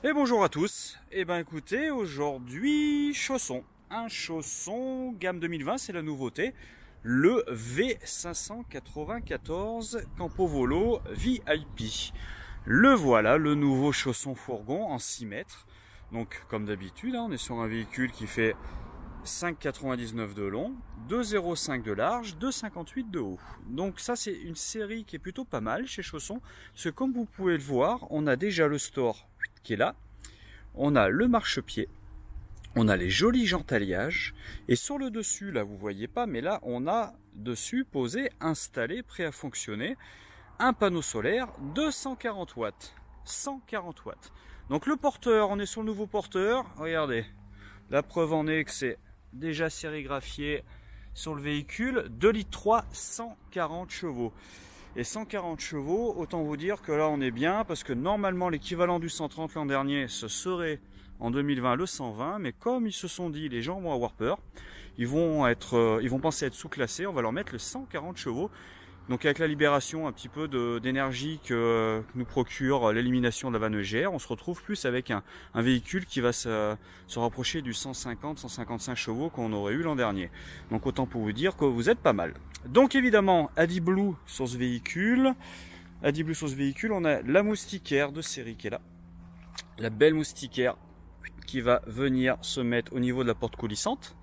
Et bonjour à tous. Et ben écoutez, aujourd'hui, un chausson gamme 2020, c'est la nouveauté. Le V594 Campovolo VIP. Le voilà, le nouveau chausson fourgon en 6 mètres. Donc comme d'habitude, on est sur un véhicule qui fait 5,99 de long, 2,05 de large, 2,58 de haut. Donc ça c'est une série qui est plutôt pas mal chez Chausson, parce que comme vous pouvez le voir, on a déjà le store qui est là, on a le marchepied, on a les jolis jantes alliages, et sur le dessus, là vous voyez pas, mais là on a dessus posé, installé, prêt à fonctionner, un panneau solaire de 140 watts. 140 watts. Donc le porteur, on est sur le nouveau porteur, regardez, la preuve en est que c'est déjà sérigraphié sur le véhicule, 2,3 litres, 140 chevaux. Et 140 chevaux, autant vous dire que là on est bien, parce que normalement l'équivalent du 130 l'an dernier, ce serait en 2020 le 120, mais comme ils se sont dit, les gens vont avoir peur, ils vont penser être sous-classés, on va leur mettre le 140 chevaux. Donc avec la libération un petit peu d'énergie que nous procure l'élimination de la vanne EGR, on se retrouve plus avec un véhicule qui va se rapprocher du 150-155 chevaux qu'on aurait eu l'an dernier. Donc autant pour vous dire que vous êtes pas mal. Donc évidemment, AdiBlue sur ce véhicule. AdiBlue sur ce véhicule, on a la moustiquaire de série qui est là. La belle moustiquaire qui va venir se mettre au niveau de la porte coulissante.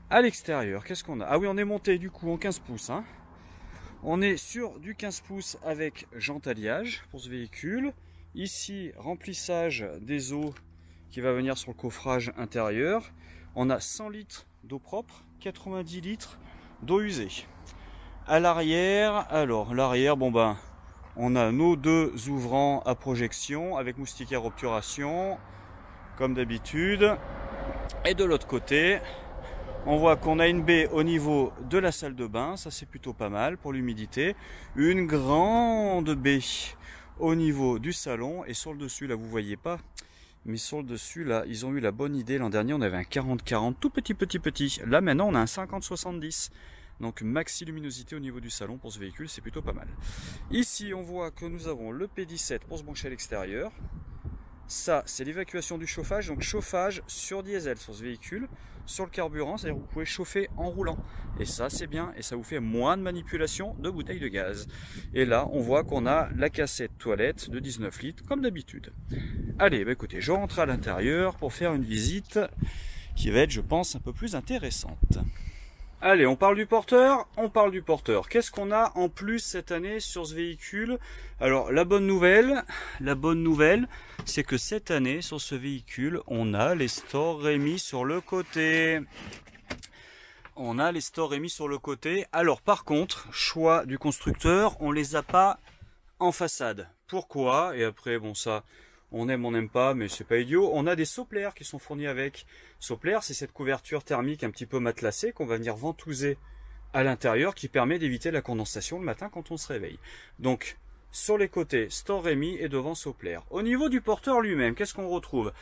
À l'extérieur, qu'est-ce qu'on a? Ah oui, on est monté du coup en 15 pouces, hein. On est sur du 15 pouces avec jante alliage pour ce véhicule. Ici, remplissage des eaux qui va venir sur le coffrage intérieur. On a 100 litres d'eau propre, 90 litres d'eau usée. À l'arrière, alors l'arrière, bon ben, on a nos deux ouvrants à projection avec moustiquaire obturation, comme d'habitude. Et de l'autre côté, on voit qu'on a une baie au niveau de la salle de bain, ça c'est plutôt pas mal pour l'humidité. Une grande baie au niveau du salon, et sur le dessus, là vous voyez pas, mais sur le dessus, là, ils ont eu la bonne idée. L'an dernier, on avait un 40-40, tout petit. Là maintenant, on a un 50-70. Donc maxi luminosité au niveau du salon pour ce véhicule, c'est plutôt pas mal. Ici, on voit que nous avons le P17 pour se brancher à l'extérieur. Ça, c'est l'évacuation du chauffage, donc chauffage sur diesel sur ce véhicule, sur le carburant, c'est-à-dire que vous pouvez chauffer en roulant. Et ça, c'est bien, et ça vous fait moins de manipulation de bouteilles de gaz. Et là, on voit qu'on a la cassette toilette de 19 litres, comme d'habitude. Allez, bah écoutez, je rentre à l'intérieur pour faire une visite qui va être, je pense, un peu plus intéressante. Allez, on parle du porteur. Qu'est-ce qu'on a en plus cette année sur ce véhicule? Alors, la bonne nouvelle, c'est que cette année, sur ce véhicule, on a les stores Rémi sur le côté. Alors, par contre, choix du constructeur, on les a pas en façade. Pourquoi? Et après, bon ça, on aime, on n'aime pas, mais c'est pas idiot. On a des soplaires qui sont fournis avec. Soplaire, c'est cette couverture thermique un petit peu matelassée qu'on va venir ventouser à l'intérieur, qui permet d'éviter la condensation le matin quand on se réveille. Donc, sur les côtés, store Rémi, et devant soplaire. Au niveau du porteur lui-même, qu'est-ce qu'on retrouve?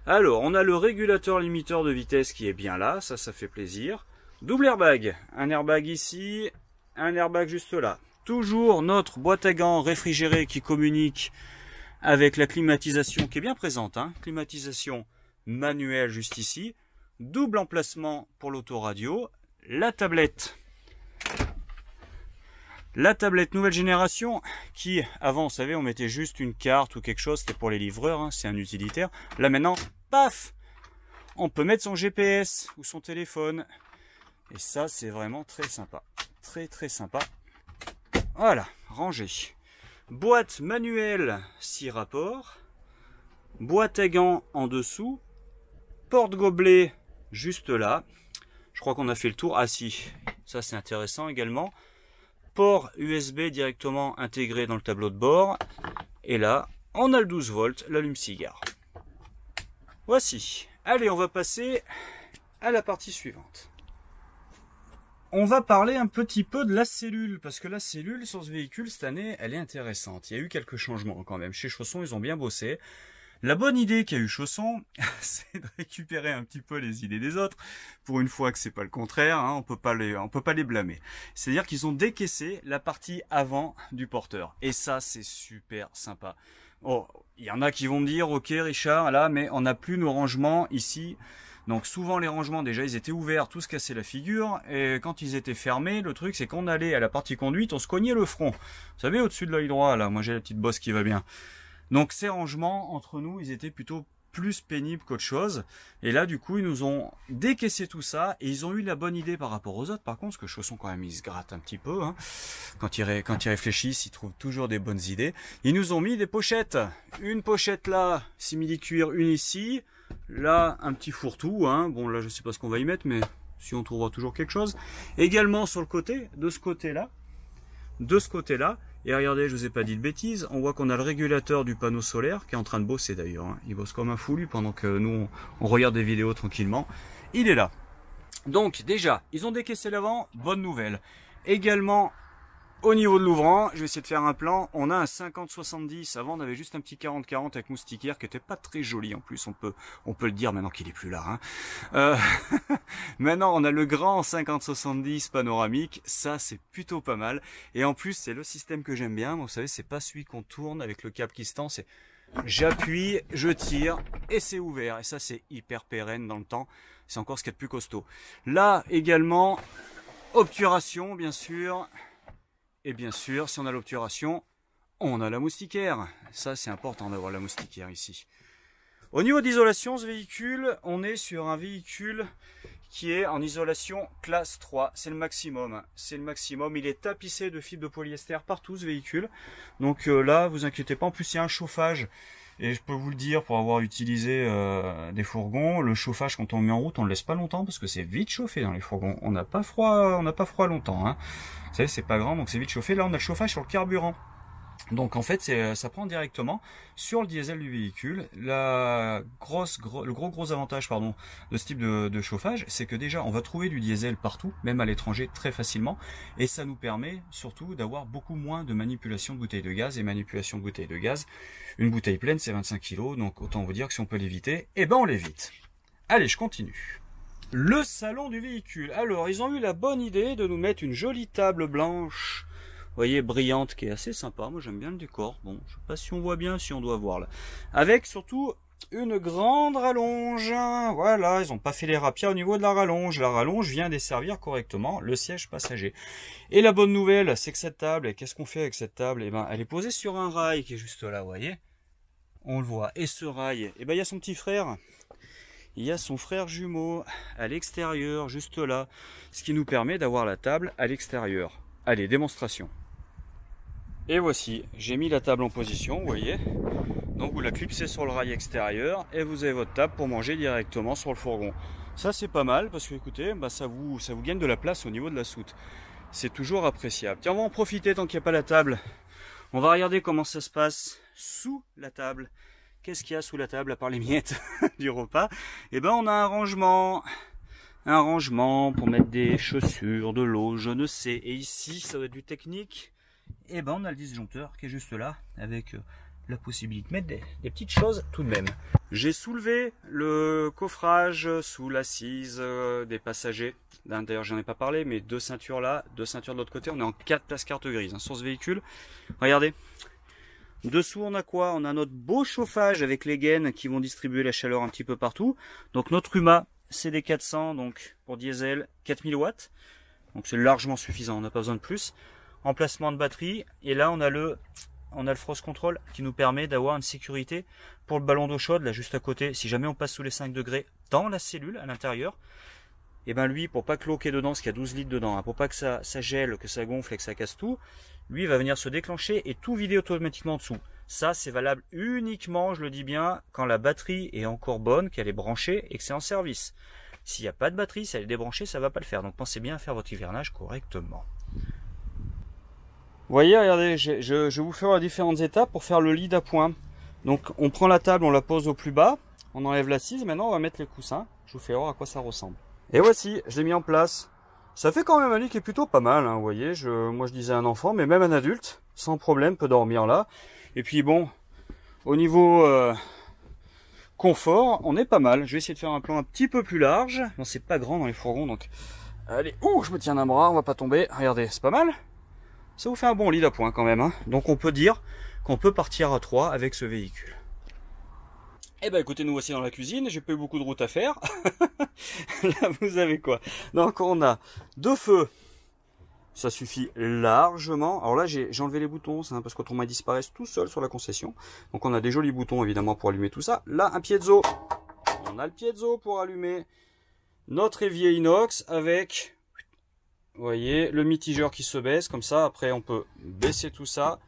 Alors, on a le régulateur limiteur de vitesse qui est bien là, ça fait plaisir. Double airbag, un airbag ici, un airbag juste là. Toujours notre boîte à gants réfrigérée qui communique avec la climatisation qui est bien présente, hein. Climatisation manuelle juste ici, double emplacement pour l'autoradio, la tablette nouvelle génération qui, avant, vous savez, on mettait juste une carte ou quelque chose, c'était pour les livreurs, hein, c'est un utilitaire. Là maintenant, paf, on peut mettre son GPS ou son téléphone, et ça c'est vraiment très sympa, très sympa. Voilà, rangé. Boîte manuelle 6 rapports, boîte à gants en dessous, porte-gobelet juste là. Je crois qu'on a fait le tour. Ah si, ça c'est intéressant également. Port USB directement intégré dans le tableau de bord. Et là, on a le 12 volts, l'allume-cigare. Voici. Allez, on va passer à la partie suivante. On va parler un petit peu de la cellule, parce que la cellule sur ce véhicule cette année, elle est intéressante. Il y a eu quelques changements quand même. Chez Chausson, ils ont bien bossé. La bonne idée qu'a eu Chausson, c'est de récupérer un petit peu les idées des autres. Pour une fois que c'est pas le contraire, hein, on peut pas les blâmer. C'est-à-dire qu'ils ont décaissé la partie avant du porteur. Et ça, c'est super sympa. Oh, il y en a qui vont me dire, ok Richard, là, mais on n'a plus nos rangements ici. Donc souvent les rangements, déjà, ils étaient ouverts, tout se cassait la figure. Et quand ils étaient fermés, le truc, c'est qu'on allait à la partie conduite, on se cognait le front. Vous savez, au-dessus de l'œil droit, là, moi j'ai la petite bosse qui va bien. Donc ces rangements, entre nous, ils étaient plutôt plus pénibles qu'autre chose. Et là, du coup, ils nous ont décaissé tout ça. Et ils ont eu la bonne idée par rapport aux autres. Par contre, parce que Chausson, quand même, ils se grattent un petit peu. Hein. Quand ils réfléchissent, ils trouvent toujours des bonnes idées. Ils nous ont mis des pochettes. Une pochette là, simili-cuir, une ici. Là, un petit fourre-tout. Hein. Bon, là, je sais pas ce qu'on va y mettre, mais si on trouvera toujours quelque chose. Également sur le côté, de ce côté-là. De ce côté-là. Et regardez, je vous ai pas dit de bêtises, on voit qu'on a le régulateur du panneau solaire qui est en train de bosser d'ailleurs. Hein. Il bosse comme un fou lui pendant que nous on regarde des vidéos tranquillement. Il est là. Donc déjà, ils ont décaissé l'avant, bonne nouvelle. Également, au niveau de l'ouvrant, je vais essayer de faire un plan. On a un 50-70. Avant, on avait juste un petit 40-40 avec moustiquaire qui était pas très joli en plus. On peut le dire maintenant qu'il est plus là. Hein. Maintenant, on a le grand 50-70 panoramique. Ça, c'est plutôt pas mal. Et en plus, c'est le système que j'aime bien. Vous savez, c'est pas celui qu'on tourne avec le câble qui se tend. C'est j'appuie, je tire et c'est ouvert. Et ça, c'est hyper pérenne dans le temps. C'est encore ce qu'il y a de plus costaud. Là, également, obturation, bien sûr. Et bien sûr, si on a l'obturation, on a la moustiquaire. Ça, c'est important d'avoir la moustiquaire ici. Au niveau d'isolation, ce véhicule, on est sur un véhicule qui est en isolation classe 3. C'est le maximum. C'est le maximum. Il est tapissé de fibres de polyester partout, ce véhicule. Donc là, vous inquiétez pas. En plus, il y a un chauffage. Et je peux vous le dire, pour avoir utilisé des fourgons, le chauffage, quand on le met en route, on le laisse pas longtemps parce que c'est vite chauffé dans les fourgons. On n'a pas froid longtemps. Hein. Vous savez, c'est pas grand, donc c'est vite chauffé. Là, on a le chauffage sur le carburant. Donc en fait, ça prend directement sur le diesel du véhicule. Le gros avantage de ce type de chauffage, c'est que déjà on va trouver du diesel partout, même à l'étranger très facilement, et ça nous permet surtout d'avoir beaucoup moins de manipulation de bouteilles de gaz. Et manipulation de bouteilles de gaz, une bouteille pleine c'est 25 kg, donc autant vous dire que si on peut l'éviter, eh ben on l'évite. Allez, je continue. Le salon du véhicule. Alors, ils ont eu la bonne idée de nous mettre une jolie table blanche, vous voyez, brillante, qui est assez sympa. Moi, j'aime bien le décor. Bon, je sais pas si on voit bien, si on doit voir là. Avec surtout une grande rallonge. Voilà, ils n'ont pas fait les rapias au niveau de la rallonge. La rallonge vient desservir correctement le siège passager. Et la bonne nouvelle, c'est que cette table, qu'est-ce qu'on fait avec cette table? Eh ben, elle est posée sur un rail qui est juste là, vous voyez. On le voit. Et ce rail, eh ben, il y a son petit frère. Il y a son frère jumeau à l'extérieur, juste là, ce qui nous permet d'avoir la table à l'extérieur. Allez, démonstration. Et voici, j'ai mis la table en position, vous voyez. Donc vous la clipsez sur le rail extérieur et vous avez votre table pour manger directement sur le fourgon. Ça c'est pas mal parce que écoutez, bah, ça vous gagne de la place au niveau de la soute. C'est toujours appréciable. Tiens, on va en profiter tant qu'il n'y a pas la table. On va regarder comment ça se passe sous la table. Qu'est-ce qu'il y a sous la table à part les miettes du repas? Eh ben on a un rangement pour mettre des chaussures, de l'eau, je ne sais. Et ici, ça va être du technique. Et ben on a le disjoncteur qui est juste là, avec la possibilité de mettre des petites choses tout de même. J'ai soulevé le coffrage sous l'assise des passagers. D'ailleurs, j'en ai pas parlé, mais 2 ceintures là, 2 ceintures de l'autre côté. On est en 4 places carte grise sur ce véhicule. Regardez. Dessous, on a quoi? On a notre beau chauffage avec les gaines qui vont distribuer la chaleur un petit peu partout. Donc notre UMA CD400, donc pour diesel 4000 watts. Donc c'est largement suffisant, on n'a pas besoin de plus. Emplacement de batterie. Et là, on a le frost control qui nous permet d'avoir une sécurité pour le ballon d'eau chaude, là juste à côté. Si jamais on passe sous les 5 degrés dans la cellule à l'intérieur, et ben lui, pour pas cloquer dedans, parce qu'il y a 12 litres dedans, hein, pour pas que ça gèle, que ça gonfle et que ça casse tout, lui va venir se déclencher et tout vider automatiquement en dessous. Ça, c'est valable uniquement, je le dis bien, quand la batterie est encore bonne, qu'elle est branchée et que c'est en service. S'il n'y a pas de batterie, si elle est débranchée, ça va pas le faire. Donc pensez bien à faire votre hivernage correctement. Vous voyez, regardez, je vais vous faire les différentes étapes pour faire le lit d'appoint. Donc on prend la table, on la pose au plus bas, on enlève l'assise, maintenant on va mettre les coussins. Je vous fais voir à quoi ça ressemble. Et voici, je l'ai mis en place. Ça fait quand même un lit qui est plutôt pas mal, hein, vous voyez. Moi je disais un enfant, mais même un adulte, sans problème, peut dormir là. Et puis bon, au niveau confort, on est pas mal. Je vais essayer de faire un plan un petit peu plus large. Non, c'est pas grand dans les fourgons, donc... Allez, ouh, je me tiens d'un bras, on va pas tomber. Regardez, c'est pas mal. Ça vous fait un bon lit d'appoint quand même, hein. Donc on peut dire qu'on peut partir à 3 avec ce véhicule. Eh ben écoutez, nous voici dans la cuisine, j'ai pas eu beaucoup de route à faire. Là vous avez quoi? Donc on a 2 feux, ça suffit largement. Alors là j'ai enlevé les boutons, hein, parce qu'autrement ils disparaissent tout seuls sur la concession. Donc on a des jolis boutons évidemment pour allumer tout ça. Là un piezo, on a le piezo pour allumer notre évier inox avec, vous voyez, le mitigeur qui se baisse comme ça. Après on peut baisser tout ça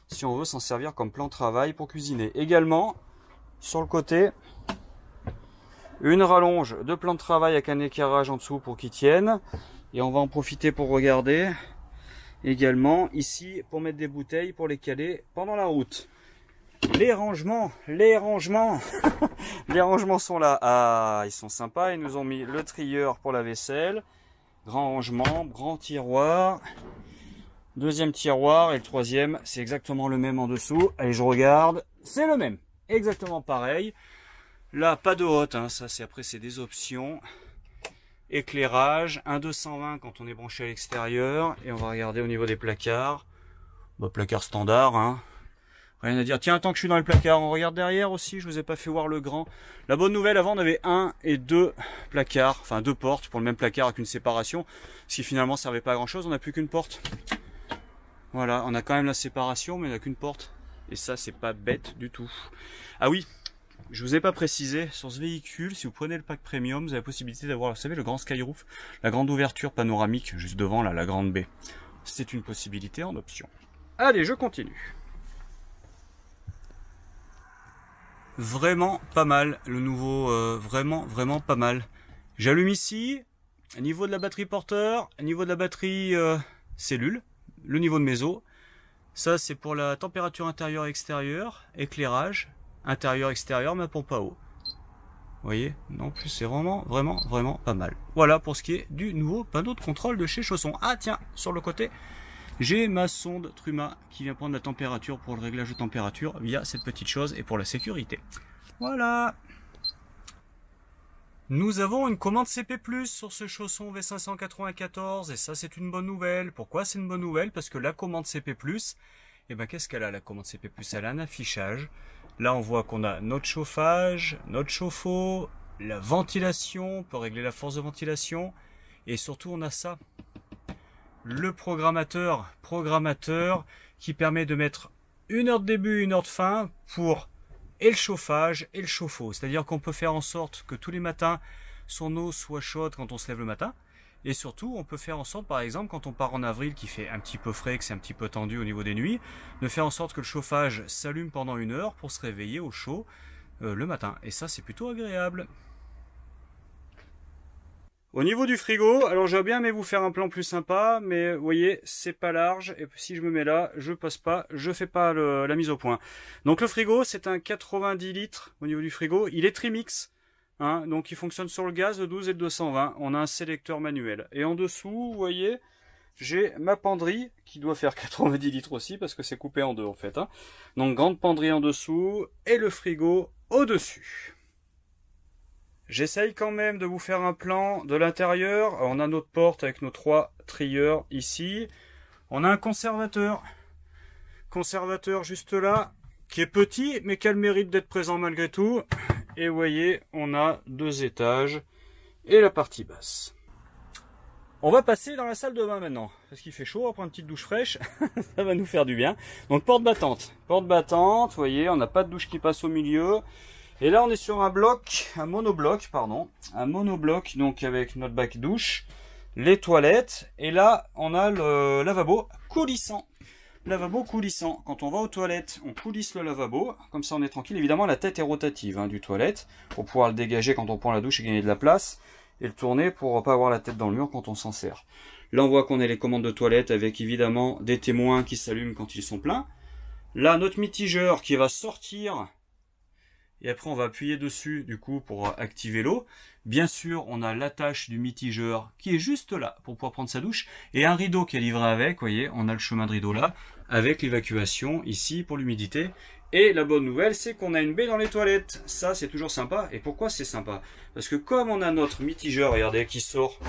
si on veut s'en servir comme plan de travail pour cuisiner. Également sur le côté, une rallonge de plan de travail avec un éclairage en dessous pour qu'il tienne. Et on va en profiter pour regarder également ici pour mettre des bouteilles pour les caler pendant la route. Les rangements les rangements sont là. Ah, ils sont sympas, ils nous ont mis le trieur pour la vaisselle, grand rangement, grand tiroir, deuxième tiroir, et le troisième c'est exactement le même en dessous. Allez, je regarde, c'est le même, exactement pareil. Là pas de hotte, hein, ça c'est après c'est des options. Éclairage, un 220 quand on est branché à l'extérieur. Et on va regarder au niveau des placards. Bah, placard standard, hein. Rien à dire. Tiens, tant que je suis dans le placard, on regarde derrière aussi. Je vous ai pas fait voir le grand. La bonne nouvelle, avant on avait 1 et 2 placards, enfin 2 portes pour le même placard avec une séparation. Ce qui finalement servait pas à grand chose, on n'a plus qu'une porte. Voilà, on a quand même la séparation, mais on n'a qu'une porte. Et ça, c'est pas bête du tout. Ah oui, je vous ai pas précisé, sur ce véhicule, si vous prenez le pack premium, vous avez la possibilité d'avoir, vous savez, le grand skyroof, la grande ouverture panoramique, juste devant, là, la grande baie. C'est une possibilité en option. Allez, je continue. Vraiment pas mal, le nouveau, vraiment pas mal. J'allume ici, niveau de la batterie porteur, niveau de la batterie cellule, le niveau de mes os. Ça, c'est pour la température intérieure et extérieure, éclairage, intérieur-extérieur, ma pompe à eau. Vous voyez, non plus, c'est vraiment pas mal. Voilà pour ce qui est du nouveau panneau de contrôle de chez Chausson. Ah tiens, sur le côté, j'ai ma sonde Truma qui vient prendre la température pour le réglage de température via cette petite chose et pour la sécurité. Voilà. Nous avons une commande CP+, sur ce Chausson V594 et ça c'est une bonne nouvelle. Pourquoi c'est une bonne nouvelle? Parce que la commande CP+, eh ben qu'est-ce qu'elle a la commande CP+? Elle a un affichage. Là on voit qu'on a notre chauffage, notre chauffe-eau, la ventilation, on peut régler la force de ventilation et surtout on a ça. Le programmateur qui permet de mettre une heure de début, une heure de fin pour et le chauffage et le chauffe-eau. C'est-à-dire qu'on peut faire en sorte que tous les matins, son eau soit chaude quand on se lève le matin. Et surtout, on peut faire en sorte, par exemple, quand on part en avril, qui fait un petit peu frais, que c'est un petit peu tendu au niveau des nuits, de faire en sorte que le chauffage s'allume pendant une heure pour se réveiller au chaud le matin. Et ça, c'est plutôt agréable. Au niveau du frigo, alors j'aurais bien aimé vous faire un plan plus sympa, mais vous voyez, c'est pas large, et si je me mets là, je passe pas, je fais pas la mise au point. Donc le frigo, c'est un 90 litres au niveau du frigo, il est trimix, hein, donc il fonctionne sur le gaz, le 12 et le 220, on a un sélecteur manuel. Et en dessous, vous voyez, j'ai ma penderie, qui doit faire 90 litres aussi, parce que c'est coupé en deux en fait. Hein. Donc grande penderie en dessous, et le frigo au-dessus. J'essaye quand même de vous faire un plan de l'intérieur. On a notre porte avec nos 3 trieurs ici. On a un conservateur. Conservateur juste là, qui est petit, mais qui a le mérite d'être présent malgré tout. Et vous voyez, on a 2 étages et la partie basse. On va passer dans la salle de bain maintenant. Parce qu'il fait chaud, on va prendre une petite douche fraîche. Ça va nous faire du bien. Donc porte battante. Porte battante, vous voyez, on n'a pas de douche qui passe au milieu. Et là, on est sur un monobloc, donc avec notre bac douche, les toilettes, et là, on a le lavabo coulissant. Lavabo coulissant. Quand on va aux toilettes, on coulisse le lavabo, comme ça on est tranquille. Évidemment, la tête est rotative hein, du toilette, pour pouvoir le dégager quand on prend la douche et gagner de la place, et le tourner pour pas avoir la tête dans le mur quand on s'en sert. Là, on voit qu'on a les commandes de toilette avec évidemment des témoins qui s'allument quand ils sont pleins. Là, notre mitigeur qui va sortir. Et après, on va appuyer dessus, du coup, pour activer l'eau. Bien sûr, on a l'attache du mitigeur qui est juste là pour pouvoir prendre sa douche. Et un rideau qui est livré avec, vous voyez, on a le chemin de rideau là, avec l'évacuation ici pour l'humidité. Et la bonne nouvelle, c'est qu'on a une baie dans les toilettes. Ça, c'est toujours sympa. Et pourquoi c'est sympa? Parce que comme on a notre mitigeur, regardez, qui sort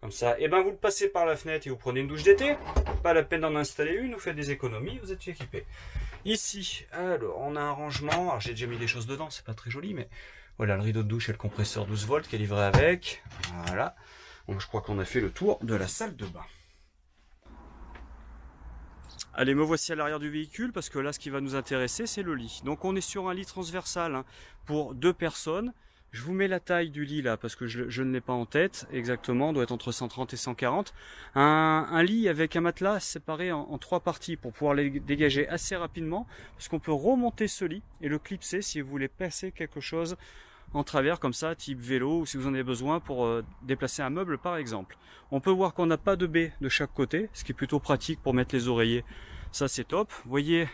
Comme ça, et ben vous le passez par la fenêtre et vous prenez une douche d'été. Pas la peine d'en installer une, vous faites des économies, vous êtes équipé. Ici, alors on a un rangement. Alors j'ai déjà mis des choses dedans, c'est pas très joli, mais voilà le rideau de douche et le compresseur 12 volts qui est livré avec. Voilà. Donc je crois qu'on a fait le tour de la salle de bain. Allez, me voici à l'arrière du véhicule parce que là, ce qui va nous intéresser, c'est le lit. Donc on est sur un lit transversal hein, pour 2 personnes. Je vous mets la taille du lit là parce que je ne l'ai pas en tête exactement, doit être entre 130 et 140. Un lit avec un matelas séparé en 3 parties pour pouvoir les dégager assez rapidement parce qu'on peut remonter ce lit et le clipser si vous voulez passer quelque chose en travers comme ça, type vélo ou si vous en avez besoin pour déplacer un meuble par exemple. On peut voir qu'on n'a pas de baie de chaque côté, ce qui est plutôt pratique pour mettre les oreillers. Ça c'est top. Vous voyez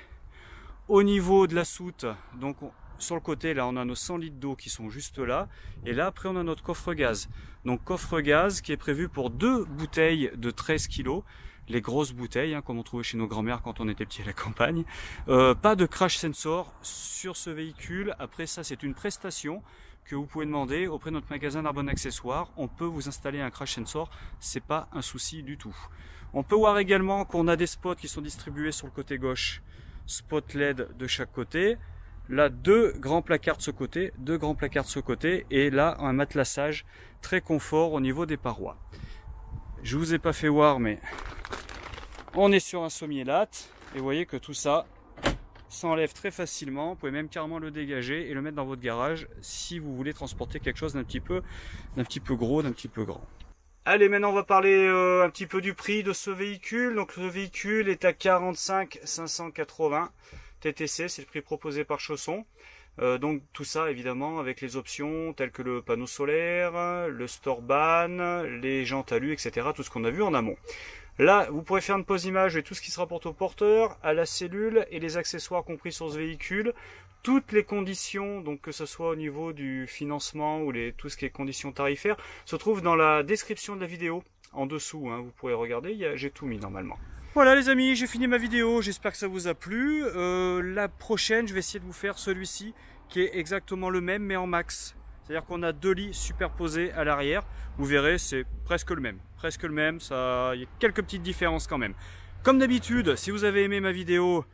au niveau de la soute, donc sur le côté, là, on a nos 100 litres d'eau qui sont juste là. Et là, après, on a notre coffre gaz. Donc, coffre gaz qui est prévu pour 2 bouteilles de 13 kg. Les grosses bouteilles, hein, comme on trouvait chez nos grands-mères quand on était petit à la campagne. Pas de crash sensor sur ce véhicule. Après, ça, c'est une prestation que vous pouvez demander auprès de notre magasin d'Arbonne Accessoires. On peut vous installer un crash sensor. C'est pas un souci du tout. On peut voir également qu'on a des spots qui sont distribués sur le côté gauche. Spot LED de chaque côté. Là, 2 grands placards de ce côté, 2 grands placards de ce côté, et là, un matelassage très confort au niveau des parois. Je vous ai pas fait voir, mais on est sur un sommier latte, et vous voyez que tout ça s'enlève très facilement. Vous pouvez même carrément le dégager et le mettre dans votre garage si vous voulez transporter quelque chose d'un petit peu gros, d'un petit peu grand. Allez, maintenant on va parler un petit peu du prix de ce véhicule. Donc le véhicule est à 45 580. TTC, c'est le prix proposé par Chausson. Donc tout ça évidemment avec les options telles que le panneau solaire, le Storban, les jantes alu, etc. Tout ce qu'on a vu en amont. Là, vous pourrez faire une pause image et tout ce qui se rapporte au porteur, à la cellule et les accessoires compris sur ce véhicule. Toutes les conditions, donc que ce soit au niveau du financement ou tout ce qui est conditions tarifaires, se trouvent dans la description de la vidéo en dessous. Hein, vous pourrez regarder, j'ai tout mis normalement. Voilà les amis, j'ai fini ma vidéo, j'espère que ça vous a plu. La prochaine, je vais essayer de vous faire celui-ci qui est exactement le même mais en max. C'est-à-dire qu'on a 2 lits superposés à l'arrière. Vous verrez, c'est presque le même. Presque le même, il y a quelques petites différences quand même. Comme d'habitude, si vous avez aimé ma vidéo,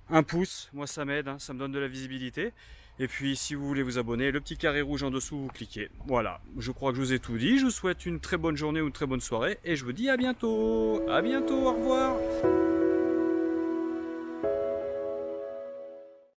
un pouce, moi ça m'aide, hein, ça me donne de la visibilité. Et puis si vous voulez vous abonner, le petit carré rouge en dessous, vous cliquez. Voilà, je crois que je vous ai tout dit. Je vous souhaite une très bonne journée ou une très bonne soirée. Et je vous dis à bientôt. À bientôt, au revoir.